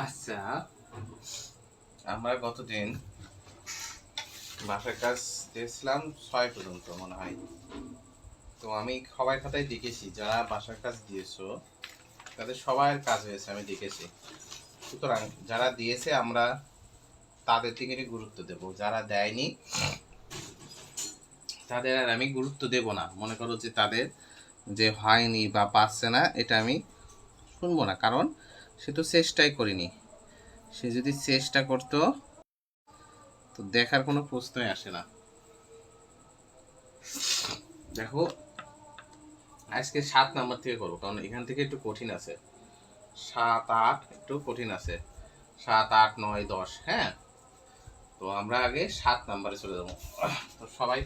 আচ্ছা, আমরা গতদিন বাসার কাজ দিয়েছিলাম 6 পর্যন্ত মনে হয়। তো আমি সবার খাতায় দেখেছি যারা বাসার কাজ দিয়েছো তাদের সবার কাজ হয়েছে, আমি দেখেছি। সুতরাং যারা দিয়েছে আমরা তাদের দিকে গুরুত্ব দেব, যারা দেয়নি তাদের আর আমি গুরুত্ব দেব না। মনে করো যে তাদের যে হয়নি বা পাচ্ছে না, এটা আমি শুনবো না, কারণ সে তো চেষ্টাই করিনি। সে যদি চেষ্টা করতো তো দেখার কোনো প্রশ্নই আসে না। দেখো, আজকে 7 নাম্বার থেকে করবো, কারণ এখান থেকে একটু কঠিন আছে। 7 8 একটু কঠিন আছে, 7 8 9 10। হ্যাঁ, তো আমরা আগে 7 নাম্বারে চলে যাবো। তো সবাই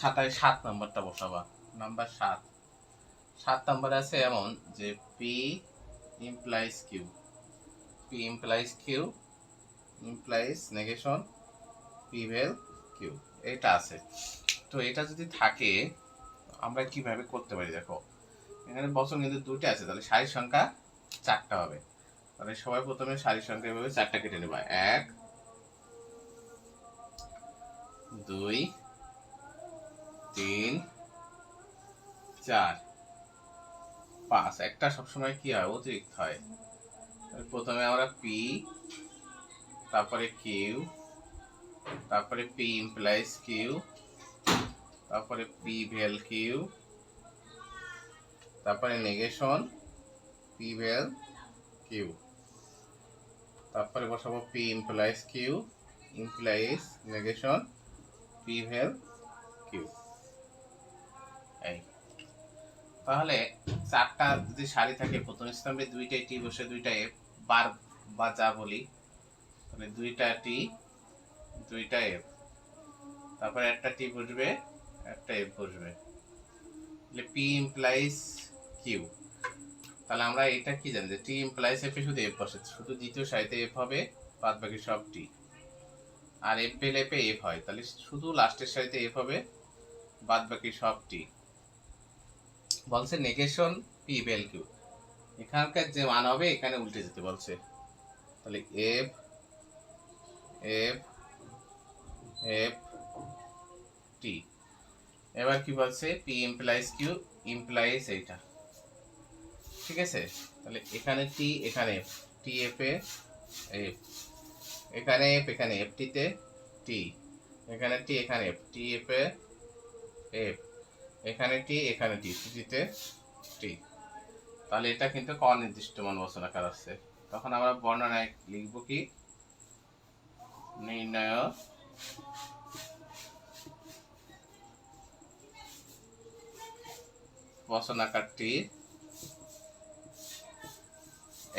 খাতায় 7 নাম্বারটা বসাবা। নাম্বার 7। 7 নাম্বারে আছে এমন যে P implies Q, P implies Q implies negation P vel Q, এটা আছে। তো এটা যদি থাকে আমরা কিভাবে করতে পারি? দেখো, এখানে বচন কিন্তু 2টা আছে, তাহলে সারির সংখ্যা 4টা হবে। তাহলে সবাই প্রথমে সারির সংখ্যা এভাবে 4টা কেটে নেবা। 1 2 3 4 5। একটা সবসময় কি হয়? অতিরিক্ত হয়। প্রথমে আমরা পি, তারপরে কিউ, তারপরে পি ইমপ্লাইজ কিউ, তারপরে পি ভেল কিউ, তারপরে নেগেশন পি ভেল কিউ, তারপরে বসাবো P implies Q implies negation P vel Q. এই তাহলে 4টা যদি সারি থাকে, প্রথম স্তম্ভে 2টাই টি বসে 2টা এফ বার বা যা বলি, তাহলে 2টা টি 2টা এফ, তারপরে একটা টি বসবে একটা এফ বসবে, তাহলে পি ইমপ্লাইজ কিউ। তাহলে আমরা এটা কি জানি যে টি ইমপ্লাইজ এফ এ শুধু এফ বসে, শুধু দ্বিতীয় সারিতে এফ হবে, বাদ বাকি সব টি। আর এফ বেল এফ এ এফ হয়, তাহলে শুধু লাস্টের সারিতে এফ হবে, বাদ বাকি সব টি। বলছে নেগেশন পি বেল কিউ, এখানকার যে মান হবে এখানে উল্টে যেতে বলছে। তাহলে এফ এফ এফ টি। এবার কি বলছে? পি ইমপ্লাইজ কিউ ইমপ্লাইজ এইটা, ঠিক আছে? তাহলে এখানে টি এখানে এফ, টি এফ এ এফ, এখানে এফ এখানে এফ টিতে টি, এখানে টি এখানে এফ, টি এফ এ এফ, এখানে টি এখানে টি, টিতে টি। তাহলে এটা কিন্তু অনির্দিষ্ট মান বচন আকার আছে। তখন আমরা বর্ণনায় লিখব কি? নির্ণয় বচন আকারটি,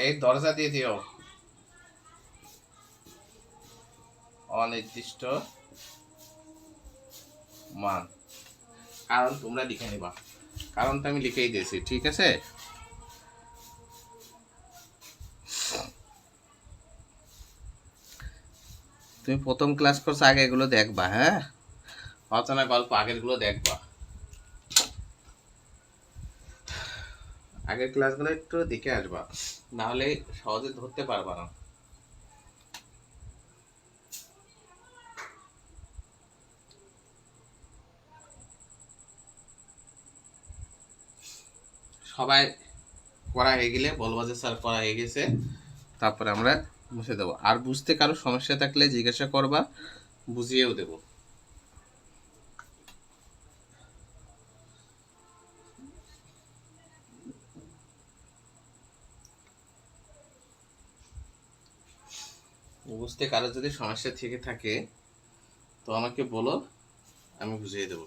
এই দরজা দিয়ে দিও, অনির্দিষ্ট মান। কারণ তোমরা লিখে নিবা, কারণটা আমি লিখেই দিয়েছি, ঠিক আছে? তুমি প্রথম ক্লাস করছো, আগে এগুলো দেখবা। হ্যাঁ, অচেনা গল্প আগের গুলো দেখবা, আগের ক্লাসগুলো একটু দেখে আসবা, নাহলে সহজে ধরতে পারবা না। সবাই করা হয়ে গেলে বলবা যে স্যার করা হয়ে গেছে, তারপরে আমরা মুছে দেবো। আর বুঝতে কারো সমস্যা থাকলে জিজ্ঞাসা করবা, বুঝিয়েও দেব। বুঝতে কারো যদি সমস্যা থেকে থাকে তো আমাকে বলো, আমি বুঝিয়ে দেবো।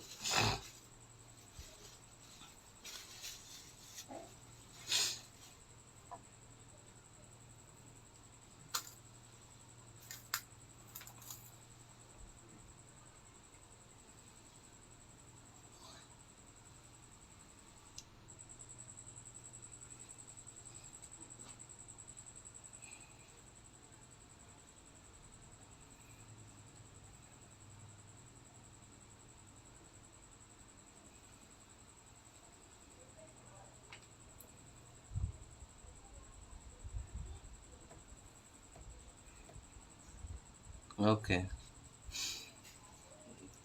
ওকে,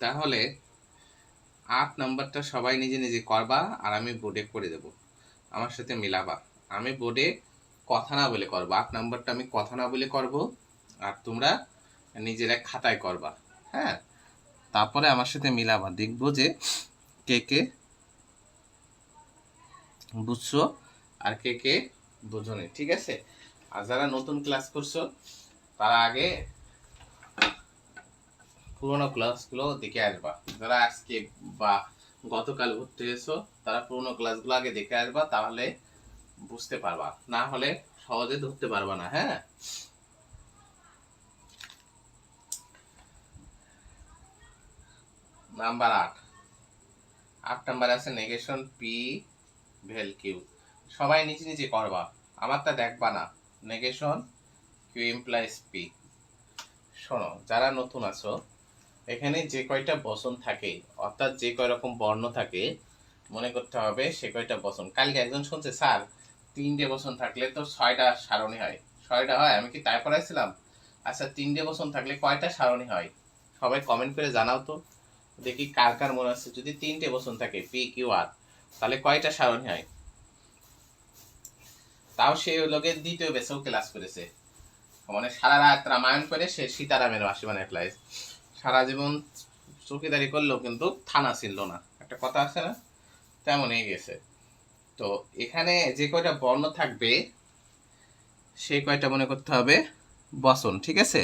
তাহলে 8 নাম্বারটা সবাই নিজে নিজে করবা আর আমি বোর্ডে করে দেব, আমার সাথে মিলাবা। আমি বোর্ডে কথা না বলে করবো, 8 নাম্বারটা আমি কথা না বলে করব, আর তোমরা নিজেরা খাতায় করবা। হ্যাঁ, তারপরে আমার সাথে মিলাবা, দেখবো যে কে কে বুঝছো আর কে কে বুঝোনি। ঠিক আছে, আর যারা নতুন ক্লাস করছো তারা আগে পুরোনো ক্লাসগুলো দেখে আসবা। যারা আজকে বা গতকাল ভর্তি হয়েছো তারা পুরোনো ক্লাসগুলো আগে দেখে আসবা, তাহলে বুঝতে পারবা, না হলে সহজে ধরতে পারবা না। হ্যাঁ, নাম্বার 8 নাম্বার আছে নেগেশন পি ভেল কিউ। সবাই নিচে নিচে করবা, আমারটা দেখবা না। Negation Q implies P. শোনো, যারা নতুন আছো, এখানে যে কয়টা বচন থাকে, অর্থাৎ যে কয় রকম বর্ণ থাকে, মনে করতে হবে সে কয়টা বচন। কালকে একজন শুনছে স্যার 3টে বচন থাকলে তো 6টা সারণী হয়। 6টা হয়? আমি কি তাই পড়াইছিলাম? আচ্ছা, 3টে বচন থাকলে কয়টা সারণী হয়? সবাই কমেন্ট করে জানাও তো, দেখি কার কার মনে আছে। যদি 3টে বচন থাকে পি কিউ আর, তাহলে কয়টা সারণী হয়? তাও সে লোকের দ্বিতীয় বেসেও ক্লাস করেছে, মানে সারা রাত রামায়ণ করে সে সীতারামের মাসি মানে ক্লাস, সারা জীবন চৌকিদারি করলেও কিন্তু থানা ছিল না, একটা কথা আছে না, তেমনই গেছে। তো এখানে যে কয়টা বর্ণ থাকবে সেই কয়টা মনে করতে হবে বচন। ঠিক আছে,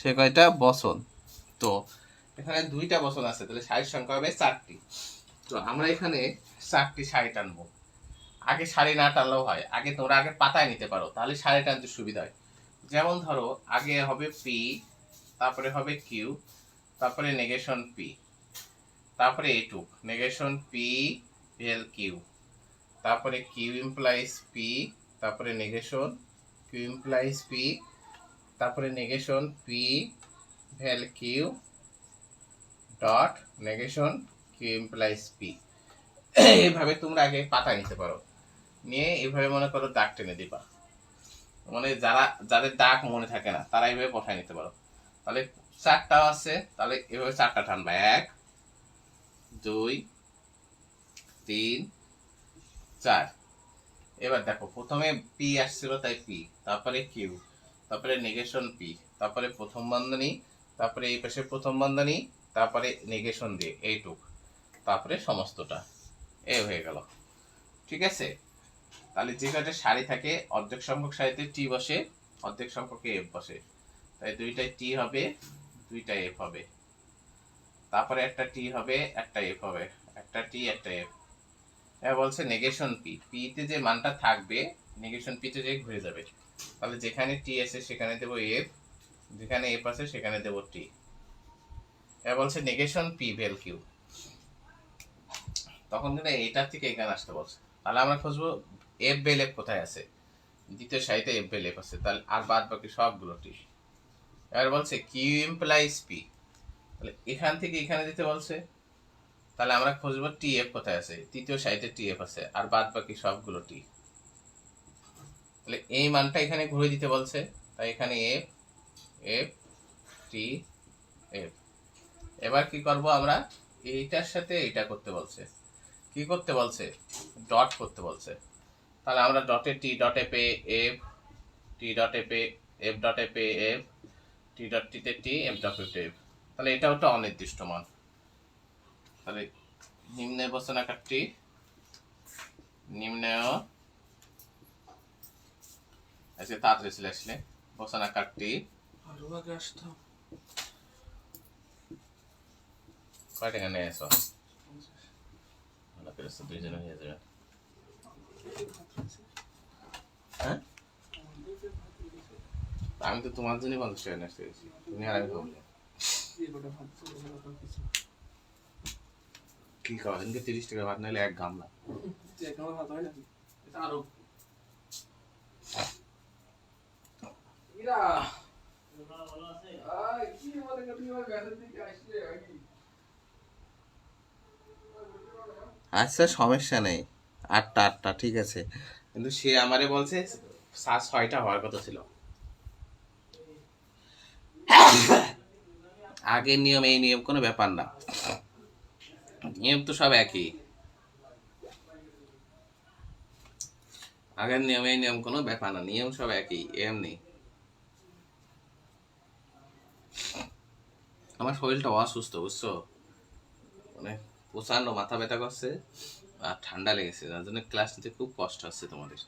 সে কয়টা বচন। তো এখানে 2টা বচন আছে, তাহলে সারির সংখ্যা হবে 4টি। তো আমরা এখানে 4টি সারি টানবো। আগে সারি না টানলেও হয়, আগে তোমরা আগে পাতায় নিতে পারো, তাহলে সারি টানতে সুবিধা হয়। যেমন ধরো, আগে হবে পি, তারপরে হবে কিউ, তারপরে নেগেশন পি, তারপরে এটুক নেগেশন পি ভেল কিউ, তারপরে কিউ ইমপ্লাইজ পি, তারপরে নেগেশন কিউ ইমপ্লাইজ পি, তারপরে negation P vel Q dot negation Q implies P. এইভাবে তোমরা আগে পাতা নিতে পারো, নিয়ে এইভাবে মনে করো দাগ টেনে দিবা। মানে যাদের দাগ মনে থাকে না তারা এইভাবে বসায় নিতে পারো। তাহলে 4টাও আছে, তাহলে এভাবে 4টা টানবা, 1 2 3 4। এবার দেখো, প্রথমে পি আসছিল তাই পি, তারপরে কিউ, তারপরে নেগেশন পি, তারপরে প্রথম বন্ধনী, তারপরে এই পাশে প্রথম বন্ধনী, তারপরে নেগেশন দিয়ে এইটুক, তারপরে সমস্তটা এ হয়ে গেল। ঠিক আছে, তাহলে যে কয়টা সারি থাকে, অর্ধেক সংখ্যক সারিতে টি বসে, অর্ধেক সংখ্যকে এফ বসে, তাই 2টাই টি হবে, 2টাই এফ হবে, তারপরে একটা টি হবে, একটা এফ হবে, একটা টি একটা এফ। এবার বলছে নেগেশন পি, পি তে যে মানটা থাকবে নেগেশন পি তে যে ঘুরে যাবে, তাহলে যেখানে টি আছে সেখানে দেবো এফ, যেখানে এফ আছে সেখানে দেবো টি। এবার বলছে নেগেশন পি ভেল কিউ, তখন কিন্তু এইটার থেকে এখানে আসতে বলছে। তাহলে আমরা খুঁজবো এফ বেল এফ কোথায় আছে, দ্বিতীয় সারিতে এফ বেল এফ আছে, তাহলে আর বাদ বাকি সবগুলো টি। এবার বলছে কিউ ইমপ্লাইজ পি, তাহলে এখান থেকে এখানে দিতে বলছে, তাহলে আমরা খুঁজবো টি এফ কোথায় আছে, তৃতীয় সারিতে টি এফ আছে, আর বাদ বাকি সবগুলো টি। তাহলে এই মানটা এখানে ঘুরে দিতে বলছে, তাই এখানে এফ এফ টি এফ। এবার কি করব আমরা, এইটার সাথে এইটা করতে বলছে, কি করতে বলছে, ডট করতে বলছে। তাহলে আমরা ডটে টি ডটে পে এফ, টি ডটে পে এফ ডটে পে এফ, টি ডট টিতে টি এফ ডটে এফ। তাহলে এটা একটা অনির্দিষ্ট মান। তাহলে নিম্নে বচন আকারটি, নিম্নে আচ্ছা তাড়াতাড়ি চলে আসলে, বচন আকারটি কয় টাকা নিয়ে এসো, ভালো করে 2 জন হয়ে যাবে। হ্যাঁ, আমি তো তোমার জন্য 50 টাকা নিয়ে এসেছি, তুমি আর আমি খাবো কি খাওয়া, দিনকে 30 টাকা ভাত নাইলে 1 গামলা। আচ্ছা সমস্যা নেই, 8টা 8টা ঠিক আছে, কিন্তু সে আমারে বলছে 6টা হওয়ার কথা ছিল। আগের নিয়ম এই নিয়ম কোনো ব্যাপার না, নিয়ম তো সব একই। আগের নিয়ম এই নিয়ম কোনো ব্যাপার না, নিয়ম সব একই এমনি। আমার শরীরটা অসুস্থ বুঝছো, মানে প্রচন্ড মাথা ব্যথা করছে আর ঠান্ডা লেগেছে, যার জন্য ক্লাস নিতে খুব কষ্ট হচ্ছে তোমাদের।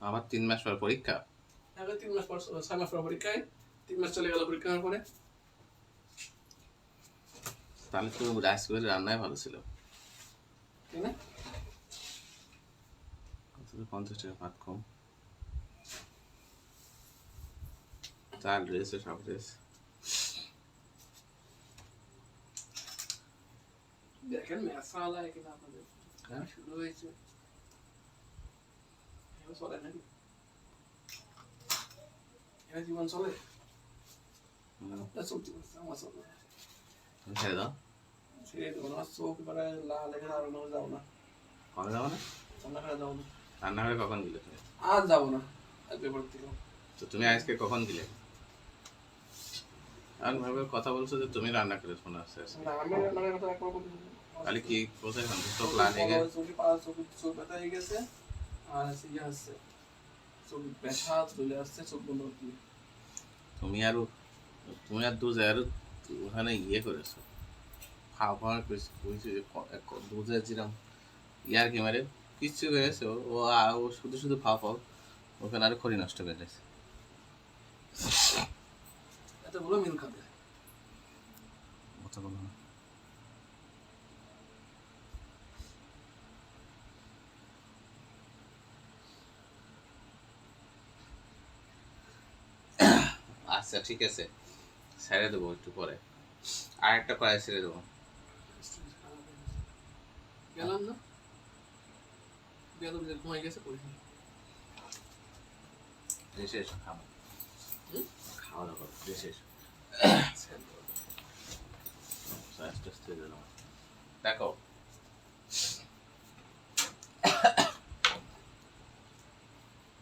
আমার 3 মাস পর পরীক্ষা, 3 মাস পর 6 মাস পর পরীক্ষায় 3 মাস চলে গেল পরীক্ষা হওয়ার পরে। তাহলে তো রাইস রান্নাই ভালো ছিল। 50 টাকা ভাত কম, চাল রয়েছে সব রয়েছে। দেখেন ম্যাথ আলাদা কিনা আপনাদের শুরু হয়েছে চলে নাকি, এরা জীবন চলে চলতে পারছে, আমার চলে ছেড়ে দাও, ছেড়ে দেবো না, চোখ এবারে লাল লেগে দাঁড়ানো যাবো না, কবে যাবো না, রান্নাঘরে যাবো না, রান্নাঘরে কখন গেলে তুমি? আজ যাবো না, আজ পেপার থেকে। তো তুমি আজকে কখন গেলে? আর ভাবে কথা বলছো যে তুমি রান্না করে শোনা আসছে, না আমি রান্নাঘরের কথা একবার বলতে তাহলে কি কোথায় চোখ লাল হয়ে গেছে? চোখ ব্যথা হয়ে গেছে আর ইয়ে আসছে, চোখ ব্যথা চলে আসছে, চোখ বন্ধ করতে। তুমি আর দুজে আর ওখানে ইয়ে করেছো, খাওয়া খাওয়া কইছো যে দুজে যেরকম ইয়ার কি মারে কিচ্ছু করেছে, ও শুধু শুধু ফাও ওখানে আর খড়ি নষ্ট করে দিয়েছে। এতগুলো মিল খাবে কথা বলো না। আচ্ছা ঠিক আছে, ছেড়ে দেবো একটু পরে, আর একটা পায়ে ছেড়ে দেবো। গেলাম না বেদম যে ঘুমাই গেছে পড়িনি, দেশে এসো খাবো, খাওয়া দাওয়া করো দেশে এসো, আস্তে আস্তে দিলাম। দেখো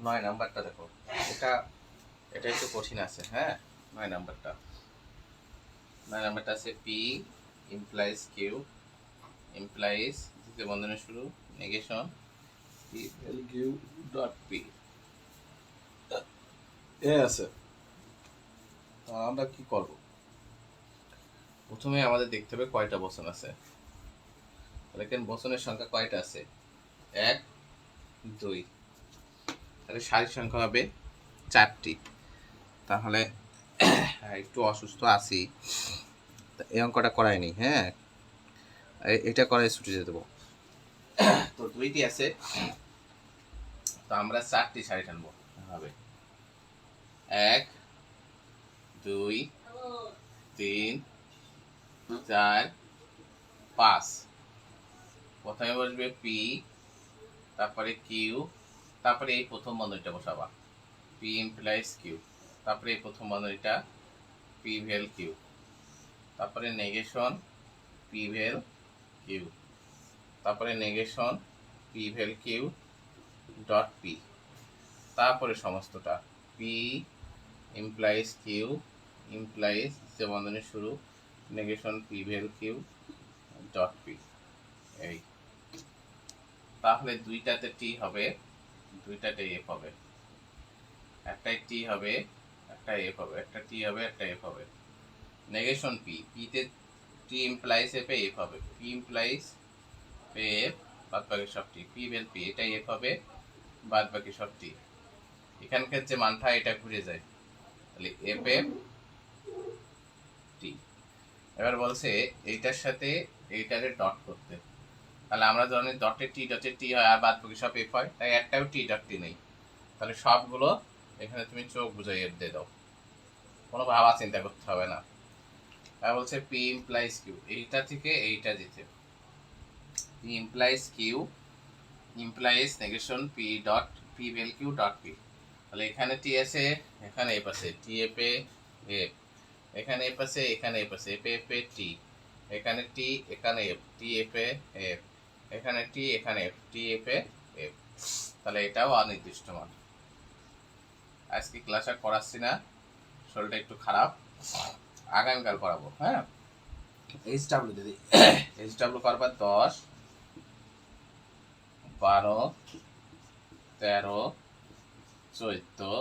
9 নাম্বারটা দেখো, এটা এটা একটু কঠিন আছে। হ্যাঁ 9 নাম্বারটা, 9 নাম্বারটা আছে পি ইমপ্লাইজ কিউ ইমপ্লাইজ দ্বিতীয় বন্ধনী শুরু negation P vel Q dot P এ আছে। তো আমরা কি করব, প্রথমে আমাদের দেখতে হবে কয়টা বচন আছে। দেখেন বচনের সংখ্যা কয়টা আছে, 1 2, তাহলে সারির সংখ্যা হবে 4টি। তাহলে একটু অসুস্থ আছি, এই অঙ্কটা করাইনি। হ্যাঁ এটা করাই ছুটি দিয়ে দেবো। তো 2টি আছে, তো আমরা 4টি সারি টানবো হবে 1 2 3 4 5। প্রথমে বসবে পি, তারপরে কিউ, তারপরে এই প্রথম বন্ধনীটা বসাবা পি ইমপ্লাইজ কিউ, তারপরে এই প্রথম বন্ধনীটা পি ভেল কিউ, তারপরে নেগেশন পি ভেল কিউ, তারপরে negation P vel Q dot P, তারপরে সমস্তটা পি ইমপ্লাইজ কিউ ইমপ্লাইজ যে বন্ধনী শুরু negation P vel Q dot P. এই, তাহলে দুইটাতে টি হবে, দুইটাতে এফ হবে, একটাই টি হবে, একটা এফ হবে, একটা টি হবে, একটা এফ হবে। নেগেশন পি, পিতে টি ইমপ্লাইজ এফ, এফ হবে, পি ইমপ্লাইজ এফ, বাদ বাকি সব টি, পি বেল পি, এটাই এফ হবে, বাদ বাকি সব টি। এখানকার যে মানটা এটা ঘুরে যায়, তাহলে এফ এফ টি। এবার বলছে এইটার সাথে এইটারে ডট করতে, তাহলে আমরা জানি ডটে টি হয় আর বাদ বাকি সব এফ হয়, তাই একটাও টি ডট টি নেই। তাহলে সবগুলো এখানে তুমি চোখ বুঝাই এফ দিয়ে দাও, কোনো ভাবা চিন্তা করতে হবে না। তাই বলছে পি ইমপ্লাইজ কিউ, এইটা থেকে এইটা যেতে, P implies Q implies negation P dot P vel Q dot P. তাহলে এখানে টি আছে, এখানে এফ আছে, টি এফ এ এফ, এখানে এফ আছে, এখানে এফ আছে, এফ এফ এ টি, এখানে টি, এখানে এফ, টি এফ এ এফ, এখানে টি, এখানে এফ, টি এফ এ এফ। তাহলে এটাও অনির্দিষ্ট মান। আজকে ক্লাস আর করাচ্ছি না, শরীরটা একটু খারাপ, আগামীকাল করাবো। হ্যাঁ, এইচ ডাব্লিউ দিদি, এইচ ডাব্লিউ করবার 10, 12, 13, 14,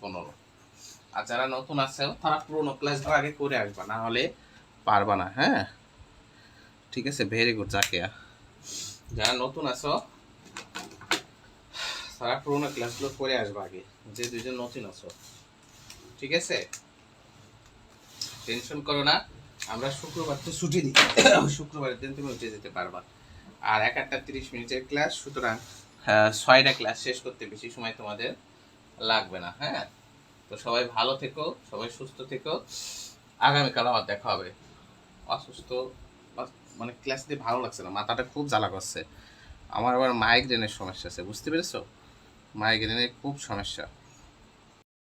15। আর যারা নতুন আছে তারা পুরোনো ক্লাসগুলো আগে করে আসবা, না হলে পারবা না। হ্যাঁ, ঠিক আছে, ভেরি গুড জাকিয়া। যারা নতুন আছো তারা পুরোনো ক্লাসগুলো করে আসবা আগে, যে দুইজন নতুন আছো। ঠিক আছে, টেনশন করো না, আমরা শুক্রবার তো ছুটি দিই, শুক্রবারের দিন তুমি উঠে যেতে পারবা। আর 1 30 মিনিটের ক্লাস, সুতরাং 6টা ক্লাস শেষ করতে বেশি সময় তোমাদের লাগবে না। হ্যাঁ, তো সবাই ভালো থেকো, সবাই সুস্থ থেকো। আগামীকাল আবার দেখা হবে। অসুস্থ মানে ক্লাস দিয়ে ভালো লাগছে না, মাথাটা খুব জ্বালা করছে আমার, আবার মাইগ্রেনের সমস্যা আছে, বুঝতে পেরেছো? মাইগ্রেনের খুব সমস্যা।